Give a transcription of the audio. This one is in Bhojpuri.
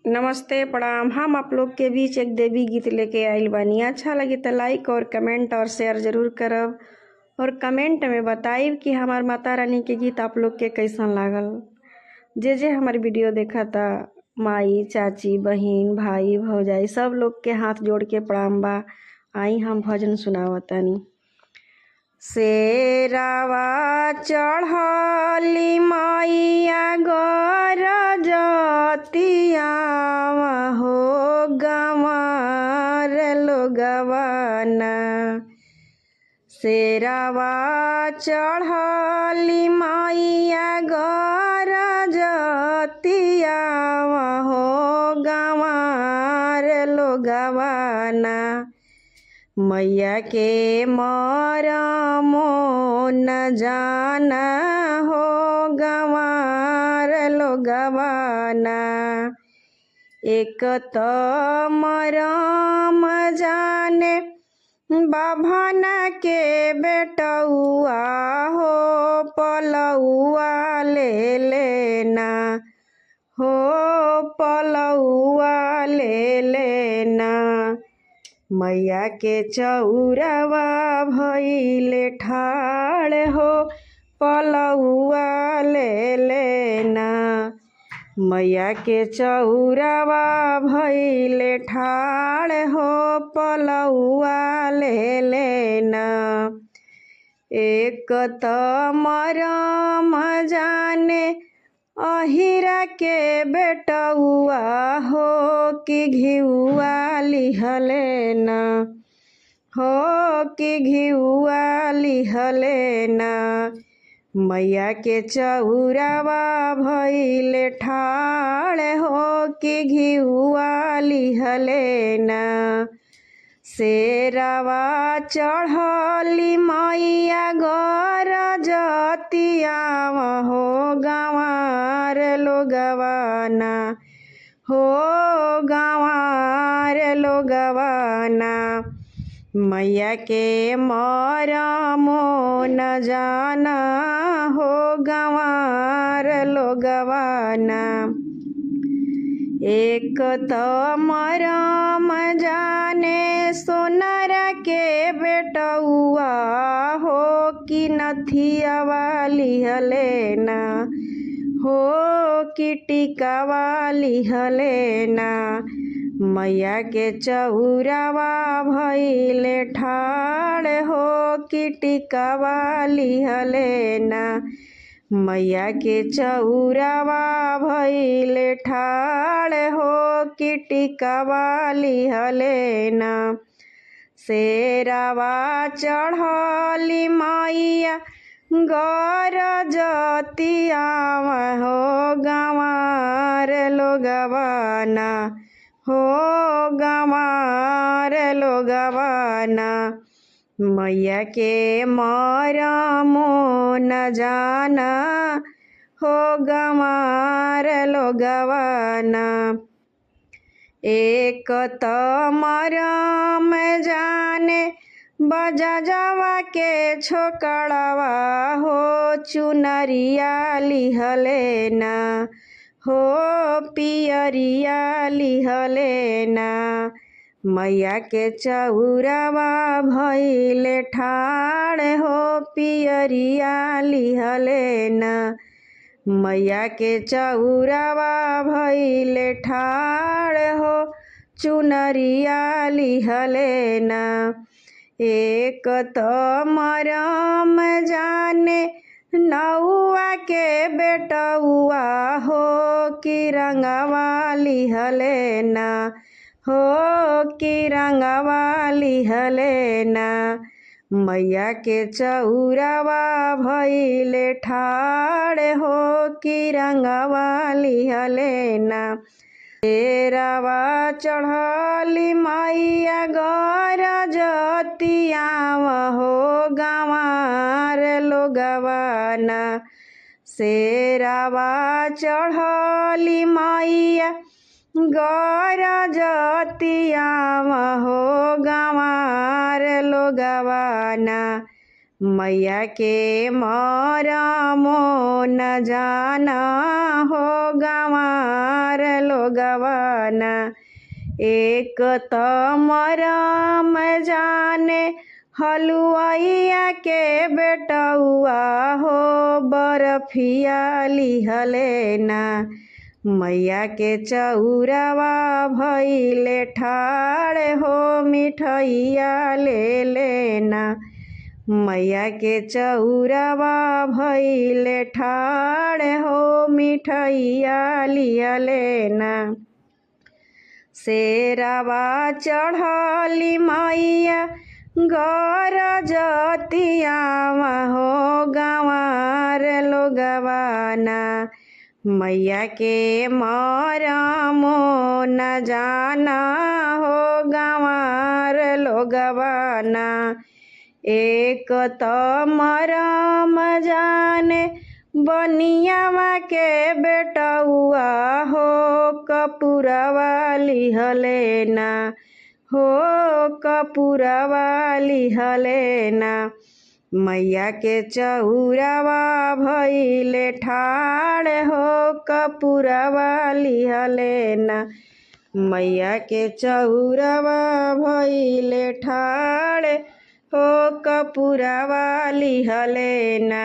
नमस्ते प्रणाम। हम आप लोग के बीच एक देवी गीत लेके आइल बानी। अच्छा लगी तो लाइक और कमेंट और शेयर जरूर करब और कमेंट में बताइब कि हमार माता रानी के गीत आप लोग के कैसन लागल। जे हमार वीडियो देखा था, माई चाची बहिन भाई भौजाई सब लोग के हाथ जोड़ के प्रणाम बा। आई हम भजन सुनावतानी। शेरावा चढ़ली मैया गरजतिया हो गंवार लोगवाना। शेरावा चढ़ली मैया गरजतिया हो गंवार लोगवाना। मैया के मरमो न जाना हो गंवार लोगवाना। एक तो मरम जाने बाभना के बेटौआ हो पलौआ ले लेना हो पलौआ ले लेना। मैया के चौरवा भइले ठाड़ हो पलौआ ले लेना। मैया के चौरवा भइले ठाड़ हो पलौआ ले लेना। एक त मरम जाने अहिरा के बेटौआ हो कि घिउआ लिहलेना हो कि घिउआ लिहलेना। मैया के चौरवा भइले ठाड़ हो कि घिउआ लिहलेना। शेरावा चढ़ली मैया गरजतिया हो गंवार लोगवाना हो गंवार लोगवाना। मैया के मरमो न जाना हो गंवार लोगवाना। एक तो मरम जाने सोनार के बेटौआ हो कि नथियावा लिहलेना हो कि टिकावा लिहलेना। मैया के चौरवा भइले ठाड़ हो कि टिकावा लिहलेना। मैया के चौरवा भइले ठाड़ हो कि टिकावा लिहलेना। शेरावा चढ़ली मैया गरजतिया हो गंवार लोगवाना हो गंवार लोगवाना। मैया के मरमो न जाना हो गंवार लोगवाना। एक तो मरम जाने बजजवा के छोकड़वा हो चुनरिया लिहलेना हो पियरिया लिहलेना। मैया के चौरवा भइले ठाड़ हो पियरिया लिहलेना। मैया के चौरवा भइले ठाड़ हो चुनरिया लिहलेना। एक तो मरम जाने नौआ के बेटौआ हो कि रंगवा लिहलेना हो कि रंगवा लिहलेना। मैया के चौरवा भइले ठाड़ हो कि रंगवा लिहलेना। शेरावा चढ़ली मैया गरजतिया हो गंवार लोगवाना। शेरावा चढ़ली मैया गरजतिया हो गंवार लोगवाना। मैया के मरमो न जाना हो गंवार लोग लोगवाना। एक त मरम जाने हलुआइया के बेटउआ हो बरफिया लिहले ना। मैया के चौरवा भइले ठाड़ हो मिठैया ले लेना। मैया के चौरवा भइले ठाड़ हो मिठैया लिया लेना। शेरवा चढ़ली मैया गरजतिया हो गंवार लोगवाना। मैया के मरमो न जाना हो गंवार लोगवाना। एक त मरम जाने बनियावा के बेटउआ हो कपूरवा लिहले ना। हो कपूरवा लिहले ना। मैया के चौरवा भइले ठाड़ हो कपूरवा लिहले ना। मैया के चौरवा भइले ठाड़ हो कपूरवा लिहले ना।